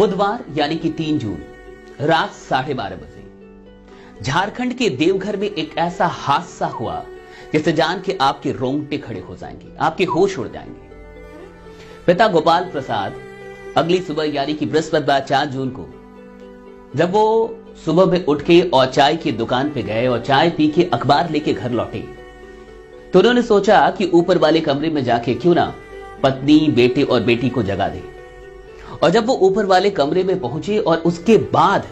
बुधवार यानी कि 3 जून रात 12:30 बजे झारखंड के देवघर में एक ऐसा हादसा हुआ जिसे जान के आपके रोंगटे खड़े हो जाएंगे, आपके होश उड़ जाएंगे। पिता गोपाल प्रसाद अगली सुबह यानी कि बृहस्पतिवार 4 जून को जब वो सुबह में उठ के और चाय की दुकान पे गए और चाय पी के अखबार लेके घर लौटे तो उन्होंने सोचा कि ऊपर वाले कमरे में जाके क्यों ना पत्नी, बेटे और बेटी को जगा दे। और जब वो ऊपर वाले कमरे में पहुंचे और उसके बाद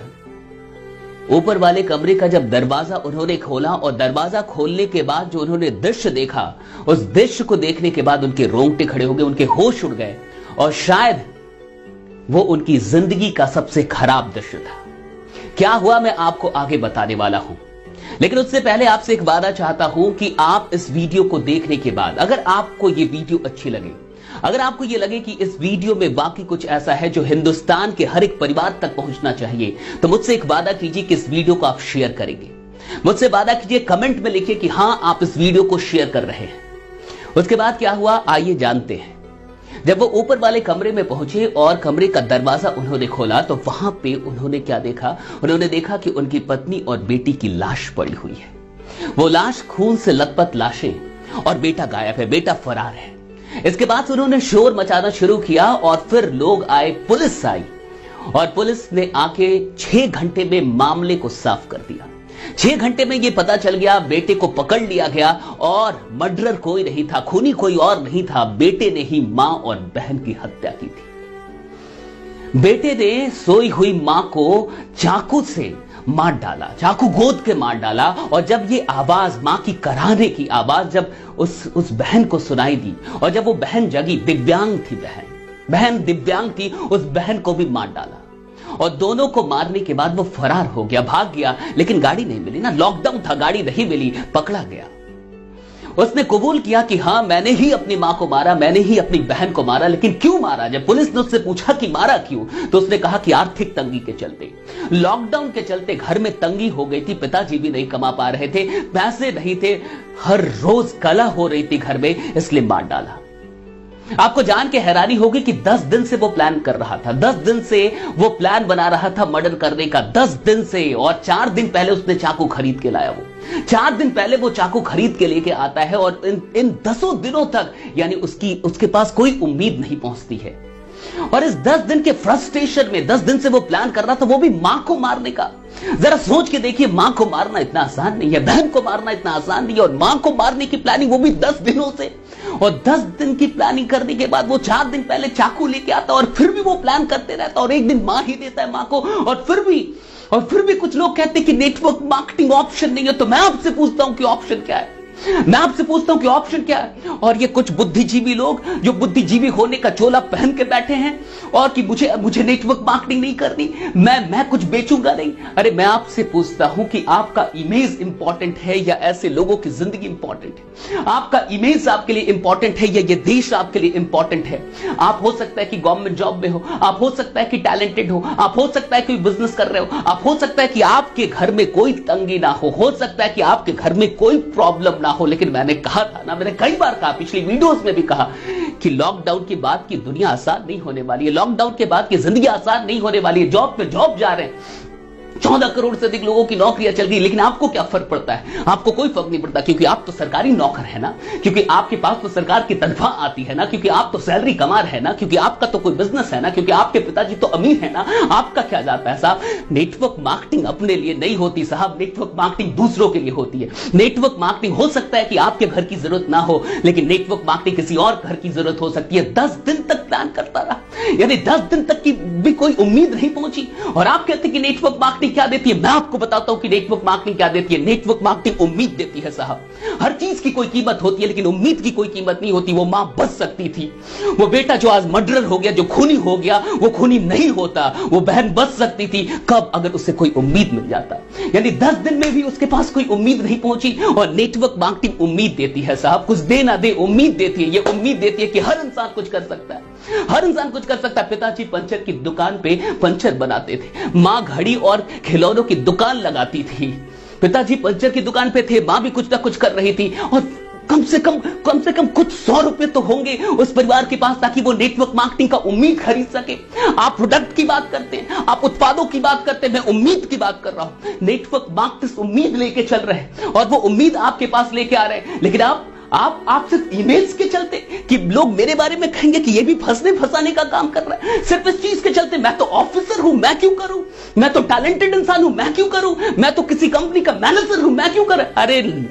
ऊपर वाले कमरे का जब दरवाजा उन्होंने खोला और दरवाजा खोलने के बाद जो उन्होंने दृश्य देखा, उस दृश्य को देखने के बाद उनके रोंगटे खड़े हो गए, उनके होश उड़ गए और शायद वो उनकी जिंदगी का सबसे खराब दृश्य था। क्या हुआ मैं आपको आगे बताने वाला हूं, लेकिन उससे पहले आपसे एक वादा चाहता हूं कि आप इस वीडियो को देखने के बाद अगर आपको ये वीडियो अच्छी लगे, अगर आपको ये लगे कि इस वीडियो में वाकई कुछ ऐसा है जो हिंदुस्तान के हर एक परिवार तक पहुंचना चाहिए, तो मुझसे एक वादा कीजिए कि इस वीडियो को आप शेयर करेंगे। मुझसे वादा कीजिए, कमेंट में लिखिए कि हां आप इस वीडियो को शेयर कर रहे हैं। उसके बाद क्या हुआ आइए जानते हैं। जब वो ऊपर वाले कमरे में पहुंचे और कमरे का दरवाजा उन्होंने खोला तो वहां पे उन्होंने क्या देखा, उन्होंने देखा कि उनकी पत्नी और बेटी की लाश पड़ी हुई है। वो लाश खून से लथपथ लाशें और बेटा गायब है, बेटा फरार है। इसके बाद उन्होंने शोर मचाना शुरू किया और फिर लोग आए, पुलिस आई और पुलिस ने आके 6 घंटे में मामले को साफ कर दिया। 6 घंटे में यह पता चल गया, बेटे को पकड़ लिया गया और मर्डरर कोई नहीं था, खूनी कोई और नहीं था, बेटे ने ही मां और बहन की हत्या की थी। बेटे ने सोई हुई मां को चाकू से मार डाला, चाकू गोद के मार डाला। और जब ये आवाज, मां की कराहने की आवाज जब उस बहन को सुनाई दी और जब वो बहन जगी, दिव्यांग थी बहन दिव्यांग थी, उस बहन को भी मार डाला। और दोनों को मारने के बाद वो फरार हो गया, भाग गया, लेकिन गाड़ी नहीं मिली ना, लॉकडाउन था, गाड़ी नहीं मिली, पकड़ा गया। उसने कबूल किया कि हां मैंने ही अपनी मां को मारा, मैंने ही अपनी बहन को मारा। लेकिन क्यों मारा? जब पुलिस ने उससे पूछा कि मारा क्यों, तो उसने कहा कि आर्थिक तंगी के चलते, लॉकडाउन के चलते घर में तंगी हो गई थी, पिताजी भी नहीं कमा पा रहे थे, पैसे नहीं थे, हर रोज कलह हो रही थी घर में, इसलिए मार डाला। आपको जान के हैरानी होगी कि 10 दिन से वो प्लान कर रहा था, 10 दिन से वो प्लान बना रहा था मर्डर करने का, 10 दिन से। और 4 दिन पहले उसने चाकू खरीद के लाया। वो 4 दिन पहले वो चाकू खरीद के लेके आता है और इन 10 दिनों तक यानी उसके पास कोई उम्मीद नहीं पहुंचती है। और इस 10 दिन के फ्रस्ट्रेशन में 10 दिन से वो प्लान कर रहा था, वो भी मां को मारने का। जरा सोच के देखिए, मां को मारना इतना आसान नहीं है, बहन को मारना इतना आसान नहीं है, और मां को मारने की प्लानिंग वो भी 10 दिनों से। और 10 दिन की प्लानिंग करने के बाद वो 4 दिन पहले चाकू लेके आता और फिर भी वो प्लान करते रहता और एक दिन मार ही देता है मां को। और फिर भी कुछ लोग कहते हैं कि नेटवर्क मार्केटिंग ऑप्शन नहीं है। तो मैं आपसे पूछता हूं कि ऑप्शन क्या है? मैं आपसे पूछता हूं कि ऑप्शन क्या है? और ये कुछ बुद्धिजीवी लोग जो बुद्धिजीवी होने का चोला पहन के बैठे हैं और कि मुझे नेटवर्क मार्केटिंग नहीं करनी, मैं कुछ बेचूंगा नहीं। अरे मैं आपसे पूछता हूं कि आपका इमेज इंपॉर्टेंट है या ऐसे लोगों की जिंदगी इंपॉर्टेंट है? आपका इमेज आपके लिए इंपॉर्टेंट है या ये देश आपके लिए इंपॉर्टेंट है? आप हो सकता है कि गवर्नमेंट जॉब में हो, आप हो सकता है कि टैलेंटेड हो, आप हो सकता है कि बिजनेस कर रहे हो, आप हो सकता है कि आपके घर में कोई तंगी ना हो सकता है कि आपके घर में कोई प्रॉब्लम हो। लेकिन मैंने कहा था ना, मैंने कई बार कहा, पिछली वीडियोस में भी कहा कि लॉकडाउन के बाद की दुनिया आसान नहीं होने वाली है, लॉकडाउन के बाद की जिंदगी आसान नहीं होने वाली है। जॉब पे जॉब जा रहे हैं, 14 करोड़ से अधिक लोगों की नौकरियां चल गई, लेकिन आपको क्या फर्क पड़ता है? आपको कोई फर्क नहीं पड़ता, क्योंकि आप तो सरकारी नौकर है ना, क्योंकि आपके पास तो सरकार की तनख्वाह आती है ना, क्योंकि आप तो सैलरी कमा रहे हैं ना, क्योंकि आपका तो कोई बिजनेस है ना, क्योंकि आपके पिताजी तो अमीर है ना। आपका क्या जाता है साहब? नेटवर्क मार्केटिंग अपने लिए नहीं होती साहब, नेटवर्क मार्केटिंग दूसरों के लिए होती है। नेटवर्क मार्केटिंग हो सकता है कि आपके घर की जरूरत ना हो, लेकिन नेटवर्क मार्केटिंग किसी और घर की जरूरत हो सकती है। 10 दिन तक प्लान करता रहा, यानी 10 दिन तक की भी कोई उम्मीद नहीं पहुंची। और आप कहते हैं कि नेटवर्क मार्केटिंग क्या देती है? मैं आपको बताता हूं कि नेटवर्क मार्केटिंग क्या देती है। नेटवर्क मार्केटिंग उम्मीद देती है साहब। हर चीज की कोई कीमत होती है, लेकिन उम्मीद की कोई कीमत नहीं होती। वो मां बच सकती थी, वो बेटा जो आज मर्डरर हो गया, जो खूनी हो गया, वो खूनी नहीं होता। वो बहन बच सकती थी, कब? अगर उससे कोई उम्मीद मिल जाता। यानी 10 दिन में भी उसके पास कोई उम्मीद नहीं पहुंची। और नेटवर्क मार्केटिंग उम्मीद देती है साहब, कुछ दे ना दे उम्मीद देती है। ये उम्मीद देती है कि हर इंसान कुछ कर सकता है, हर इंसान कुछ कर सकता है। पिताजी पंचर की दुकान पे पंचर बनाते थे, मां घड़ी और खिलौनों की दुकान लगाती थी। पिताजी पंचर की दुकान पे थे, मां भी कुछ ना कुछ कर रही थी। और कम से कम कुछ 100 रुपए तो होंगे उस परिवार के पास, ताकि वो नेटवर्क मार्केटिंग का उम्मीद खरीद सके। आप प्रोडक्ट की बात करते हैं, आप उत्पादों की बात करते हैं, मैं उम्मीद की बात कर रहा हूं। नेटवर्क मार्केटर्स उम्मीद लेके चल रहे हैं और वो उम्मीद आपके पास लेके आ रहे हैं, लेकिन आप सिर्फ इमेज के चलते कि लोग मेरे बारे में कहेंगे कि ये भी फंसने फंसाने का काम कर रहा है, सिर्फ इस चीज के चलते मैं तो ऑफिसर हूं, मैं क्यों करूं, मैं तो टैलेंटेड इंसान हूं, मैं क्यों करूं, मैं तो किसी कंपनी का मैनेजर हूं, मैं क्यों करूं।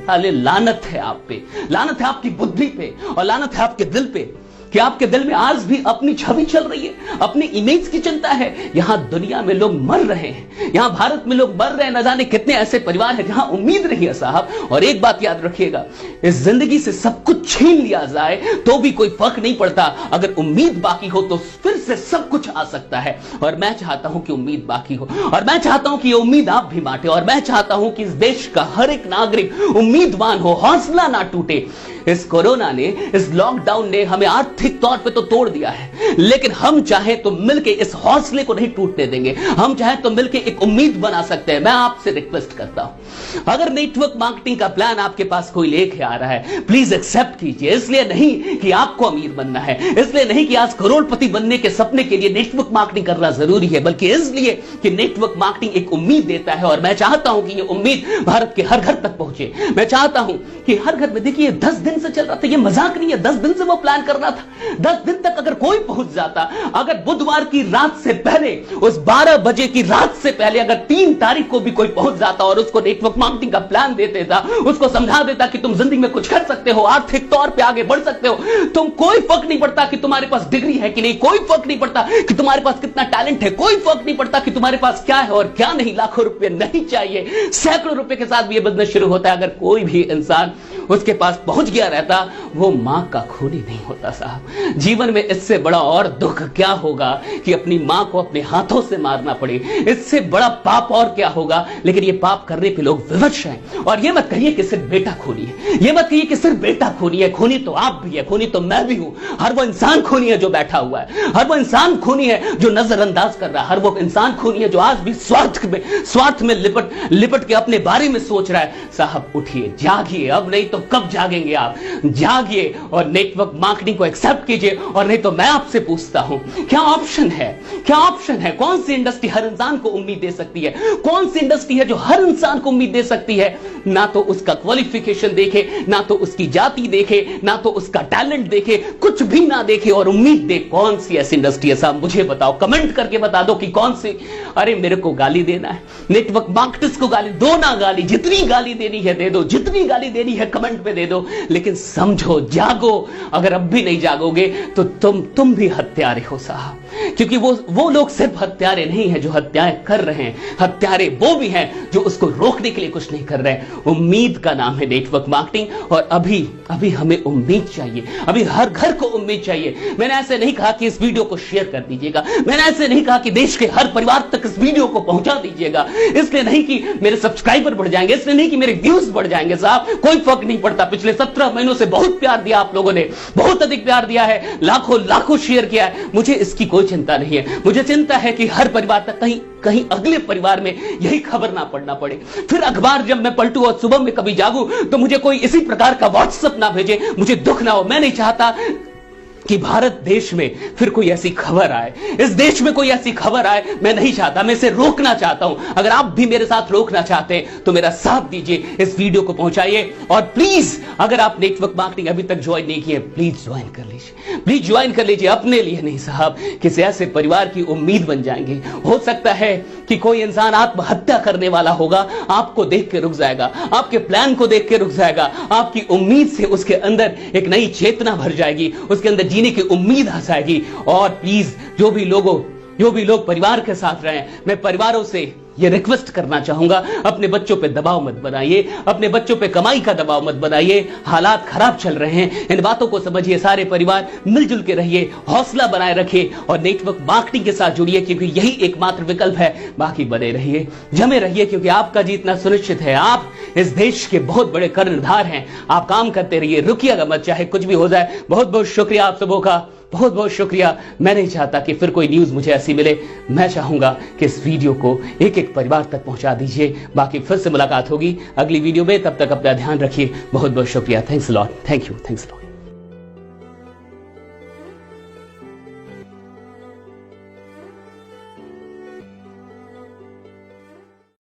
अरे लानत है आप पे, लानत है आपकी बुद्धि पे और लानत है आपके दिल पे कि आपके दिल में आज भी अपनी छवि चल रही है, अपनी इमेज की चिंता है। यहां दुनिया में लोग मर रहे हैं, यहां भारत में लोग मर रहे हैं, न जाने कितने ऐसे परिवार हैं जहां उम्मीद नहीं है साहब। और एक बात याद रखिएगा, इस जिंदगी से सब कुछ छीन लिया जाए तो भी कोई फर्क नहीं पड़ता, अगर उम्मीद बाकी हो तो फिर से सब कुछ आ सकता है। और मैं चाहता हूं कि उम्मीद बाकी हो, और मैं चाहता हूं कि ये उम्मीद आप भी बांटे, और मैं चाहता हूं कि इस देश का हर एक नागरिक उम्मीदवान हो, हौसला ना टूटे। इस कोरोना ने, इस लॉकडाउन ने हमें आर्थिक तौर पे तो तोड़ दिया है, लेकिन हम चाहे तो मिलके इस हौसले को नहीं टूटने देंगे, हम चाहे तो मिलके एक उम्मीद बना सकते हैं। मैं आपसे रिक्वेस्ट करता हूं, अगर नेटवर्क मार्केटिंग का प्लान आपके पास कोई लेके आ रहा है, प्लीज एक्सेप्ट कीजिए। इसलिए नहीं कि आपको अमीर बनना है, इसलिए नहीं कि आज करोड़पति बनने के सपने के लिए नेटवर्क मार्केटिंग करना जरूरी है, बल्कि इसलिए कि नेटवर्क मार्केटिंग एक उम्मीद देता है। और मैं चाहता हूं कि यह उम्मीद भारत के हर घर तक पहुंचे। मैं चाहता हूं कि हर घर में, देखिए 10 दिन से चल रहा था, ये मजाक नहीं है, 10 दिन से वो प्लान कर रहा था। 10 दिन तक अगर कोई पहुंच जाता, अगर बुधवार की रात से पहले, उस 12 बजे की रात से पहले अगर 3 तारीख को भी कोई पहुंच जाता और उसको नेटवर्क मार्केटिंग का प्लान दे देता, उसको समझा देता कि तुम जिंदगी में कुछ कर सकते हो, आर्थिक तौर पे आगे बढ़ सकते हो, तुम कोई फर्क नहीं पड़ता कि तुम्हारे पास डिग्री है कि नहीं, कोई फर्क नहीं पड़ता कि तुम्हारे पास कितना टैलेंट है, कोई फर्क नहीं पड़ता कि तुम्हारे पास क्या है और क्या नहीं, लाखों रुपए नहीं चाहिए, सैकड़ों रुपए के साथ भी यह बिजनेस शुरू होता है। अगर कोई भी इंसान उसके पास पहुंच गया रहता, वो मां का खूनी नहीं होता साहब। जीवन में इससे बड़ा और दुख क्या होगा कि अपनी मां को अपने हाथों से मारना पड़े, इससे बड़ा पाप और क्या होगा। लेकिन ये पाप करने पे लोग विवश हैं। और ये मत कहिए कि सिर्फ बेटा खूनी है, ये मत कहिए कि सिर्फ बेटा खूनी है, खूनी तो आप भी है, खूनी तो मैं भी हूं। हर वो इंसान खूनी है जो बैठा हुआ है, हर वो इंसान खूनी है जो नजरअंदाज कर रहा है, हर वो इंसान खूनी है जो आज भी स्वार्थ में लिपट के अपने बारे में सोच रहा है। साहब उठिए, जागिए, अब नहीं तो कब जागेंगे आप, जागिए और नेटवर्क मार्केटिंग को एक्सेप्ट कीजिए। और नहीं तो मैं आपसे पूछता हूं, क्या ऑप्शन है, क्या ऑप्शन है, कौन सी इंडस्ट्री हर इंसान को उम्मीद दे सकती है, कौन सी इंडस्ट्री है जो हर इंसान को उम्मीद दे सकती है। ना तो उसका क्वालिफिकेशन देखे, ना तो उसकी जाति देखे, ना तो उसका टैलेंट देखे, कुछ भी ना देखे और उम्मीद दे। कौन सी ऐसी इंडस्ट्री है साहब, मुझे बताओ, कमेंट करके बता दो कि कौन सी। अरे मेरे को गाली देना है, नेटवर्क मार्केटर्स को गाली दो ना, गाली जितनी गाली देनी है दे दो, जितनी गाली देनी है कमेंट पे दे दो, लेकिन समझो, जागो। अगर अब भी नहीं जागोगे तो तुम भी हत्यारे हो साहब, क्योंकि वो लोग सिर्फ हत्यारे नहीं है जो हत्याएं कर रहे हैं, हत्यारे वो भी हैं जो उसको रोकने के लिए कुछ नहीं कर रहे हैं। उम्मीद का नाम है नेटवर्क मार्केटिंग, और अभी हमें उम्मीद चाहिए, अभी हर घर को उम्मीद चाहिए। मैंने ऐसे नहीं कहा कि इस वीडियो को शेयर कर दीजिएगा, मैंने ऐसे नहीं कहा कि देश के हर परिवार तक इस वीडियो को पहुंचा दीजिएगा, इसलिए नहीं कि मेरे सब्सक्राइबर बढ़ जाएंगे, इसलिए नहीं कि मेरे व्यूज बढ़ जाएंगे साहब, कोई फर्क नहीं पड़ता। पिछले 17 महीनों से बहुत प्यार दिया आप लोगों ने, बहुत अधिक प्यार दिया है, लाखों शेयर किया है, मुझे इसकी कोई चिंता नहीं है। मुझे चिंता है कि हर परिवार तक कहीं अगले परिवार में यही खबर ना पड़ना पड़े, फिर अखबार जब मैं पलटू और सुबह में कभी जागूं तो मुझे कोई इसी प्रकार का व्हाट्सएप ना भेजे, मुझे दुख ना हो। मैं नहीं चाहता कि भारत देश में फिर कोई ऐसी खबर आए, इस देश में कोई ऐसी खबर आए, मैं नहीं चाहता, मैं इसे रोकना चाहता हूं। अगर आप भी मेरे साथ रोकना चाहते हैं तो मेरा साथ दीजिए, इस वीडियो को पहुंचाइए। और प्लीज अगर आप नेटवर्क मार्केटिंग अभी तक ज्वाइन नहीं किए, प्लीज ज्वाइन कर लीजिए, प्लीज ज्वाइन कर लीजिए, अपने लिए नहीं साहब, किसी ऐसे परिवार की उम्मीद बन जाएंगे। हो सकता है कि कोई इंसान आत्महत्या करने वाला होगा, आपको देख के रुक जाएगा, आपके प्लान को देख के रुक जाएगा, आपकी उम्मीद से उसके अंदर एक नई चेतना भर जाएगी, उसके अंदर जीने की उम्मीद आ जाएगी। और प्लीज जो भी लोग परिवार के साथ रहे, मैं परिवारों से ये रिक्वेस्ट करना चाहूंगा, अपने बच्चों पे दबाव मत बनाइए, अपने बच्चों पे कमाई का दबाव मत बनाइए। हालात खराब चल रहे हैं, इन बातों को समझिए, सारे परिवार मिलजुल के रहिए, हौसला बनाए रखिए और नेटवर्क मार्केटिंग के साथ जुड़िए, क्योंकि यही एकमात्र विकल्प है। बाकी बने रहिए, जमे रहिए, क्योंकि आपका जीतना सुनिश्चित है। आप इस देश के बहुत बड़े कर्णधार हैं, आप काम करते रहिए, रुकिएगा मत, चाहे कुछ भी हो जाए। बहुत बहुत शुक्रिया आप सबों का, बहुत बहुत शुक्रिया। मैं नहीं चाहता कि फिर कोई न्यूज मुझे ऐसी मिले, मैं चाहूंगा कि इस वीडियो को एक अनेक परिवार तक पहुंचा दीजिए। बाकी फिर से मुलाकात होगी अगली वीडियो में, तब तक अपना ध्यान रखिए। बहुत बहुत शुक्रिया। Thanks lot. Thank you.